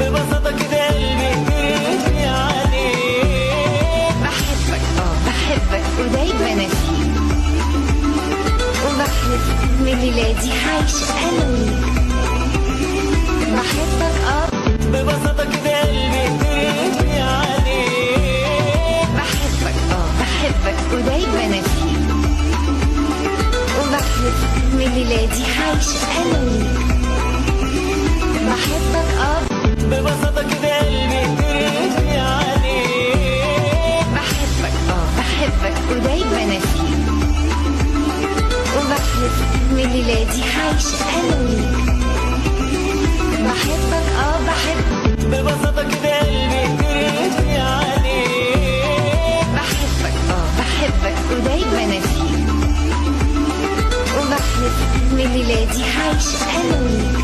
ببساطة كده قلبي قريت عليك. بحبك بحبك ودايما انا فيك، وبحلف من ميلادي هعيش انا وياك. بحبك ببساطة كده قلبي قريت عليك. بحبك ودايما انا فيك، وبحلف من ميلادي هعيش انا وياك. بحبك ببساطة كده قلبي قريت عليك. بحبك ودايما انا فيك، وبحلف من ميلادي هعيش انا وياك. بحبك ببساطة كده قلبي قريت عليك. بحبك ودايما انا فيك، وبحلف من ميلادي هعيش انا وياك.